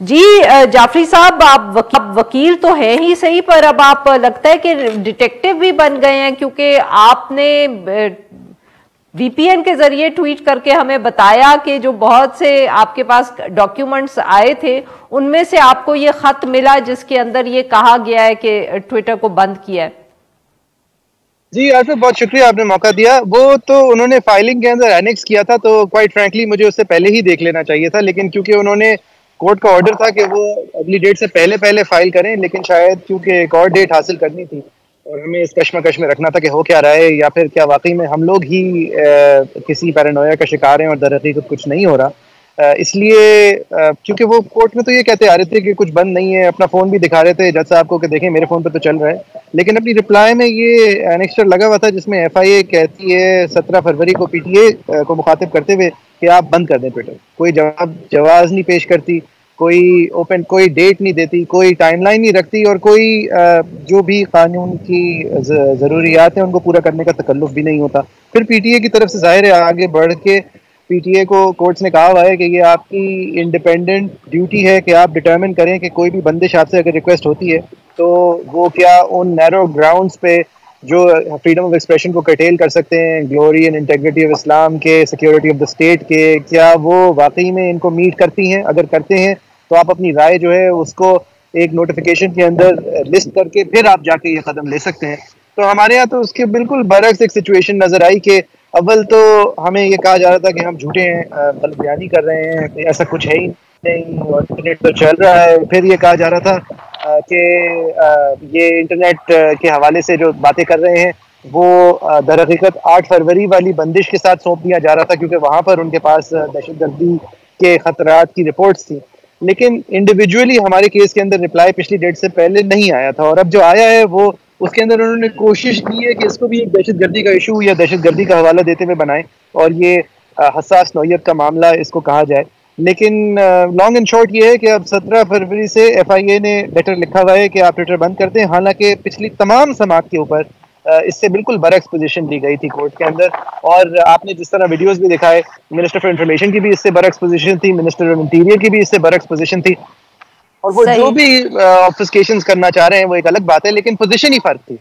जी जाफरी साहब, आप वकील तो हैं ही सही, पर अब आप लगता है कि डिटेक्टिव भी बन गए हैं, क्योंकि आपने वीपीएन के जरिए ट्वीट करके हमें बताया कि जो बहुत से आपके पास डॉक्यूमेंट्स आए थे उनमें से आपको ये खत मिला जिसके अंदर ये कहा गया है कि ट्विटर को बंद किया है। जी आसिफ, बहुत शुक्रिया, आपने मौका दिया। वो तो उन्होंने फाइलिंग के अंदर एनेक्स किया था, तो क्वाइट फ्रैंकली मुझे उससे पहले ही देख लेना चाहिए था, लेकिन क्योंकि उन्होंने कोर्ट का ऑर्डर था कि वो अगली डेट से पहले पहले फाइल करें, लेकिन शायद क्योंकि एक और डेट हासिल करनी थी और हमें इस कश्मकश में रखना था कि हो क्या रहा है, या फिर क्या वाकई में हम लोग ही किसी पैरानोया का शिकार हैं और दर हकीकत कुछ नहीं हो रहा। इसलिए क्योंकि वो कोर्ट में तो ये कहते आ रहे थे कि कुछ बंद नहीं है, अपना फ़ोन भी दिखा रहे थे जज साहब को कि देखें मेरे फ़ोन पे तो चल रहा है, लेकिन अपनी रिप्लाई में ये एनेक्स्टर लगा हुआ था जिसमें एफआईए कहती है 17 फरवरी को पीटीए को मुखातिब करते हुए कि आप बंद कर दें ट्विटर। कोई जवाब नहीं पेश करती, कोई डेट नहीं देती, कोई टाइमलाइन नहीं रखती, और कोई जो भी कानून की ज़रूरियात हैं उनको पूरा करने का तकल्लुफ़ भी नहीं होता। फिर पीटीए की तरफ से ज़ाहिर है आगे बढ़ के पीटीए को कोर्ट्स ने कहा हुआ है कि ये आपकी इंडिपेंडेंट ड्यूटी है कि आप डिटर्मिन करें कि कोई भी बंदिश आपसे अगर रिक्वेस्ट होती है तो वो क्या उन नैरो ग्राउंड्स पे जो फ्रीडम ऑफ एक्सप्रेशन को कर्टेल कर सकते हैं, glory and integrity of Islam के, सिक्योरिटी ऑफ द स्टेट के, क्या वो वाकई में इनको मीट करती हैं? अगर करते हैं तो आप अपनी राय जो है उसको एक नोटिफिकेशन के अंदर लिस्ट करके फिर आप जाके ये कदम ले सकते हैं। तो हमारे यहाँ तो उसके बिल्कुल बरक्स एक सिचुएशन नजर आई कि अव्वल तो हमें ये कहा जा रहा था कि हम झूठे हैं, गलत बयानी कर रहे हैं, ऐसा कुछ है ही नहीं और इंटरनेट तो चल रहा है। फिर ये कहा जा रहा था कि ये इंटरनेट के हवाले से जो बातें कर रहे हैं वो दर हकीकत 8 फरवरी वाली बंदिश के साथ सौंप दिया जा रहा था, क्योंकि वहाँ पर उनके पास दहशतगर्दी के खतरात की रिपोर्ट्स थी। लेकिन इंडिविजुअली हमारे केस के अंदर रिप्लाई पिछली डेट से पहले नहीं आया था, और अब जो आया है वो उसके अंदर उन्होंने कोशिश की है कि इसको भी एक दहशतगर्दी का इशू या दहशतगर्दी का हवाला देते हुए बनाएं और ये हसास नौयत का मामला इसको कहा जाए। लेकिन लॉन्ग एंड शॉर्ट ये है कि अब 17 फरवरी से एफआईए ने लेटर लिखा हुआ है कि आप ट्विटर बंद कर दें, हालांकि पिछली तमाम समात के ऊपर इससे बिल्कुल बरक्स पोजीशन ली गई थी कोर्ट के अंदर। और आपने जिस तरह वीडियोस भी दिखाए, मिनिस्टर फॉर इंफॉर्मेशन की भी इससे बरक्स पोजीशन थी, मिनिस्टर ऑफ इंटीरियर की भी इससे बरक्स पोजीशन थी, और वो जो भी ऑब्फस्केशंस करना चाह रहे हैं वो एक अलग बात है, लेकिन पोजीशन ही फर्क थी।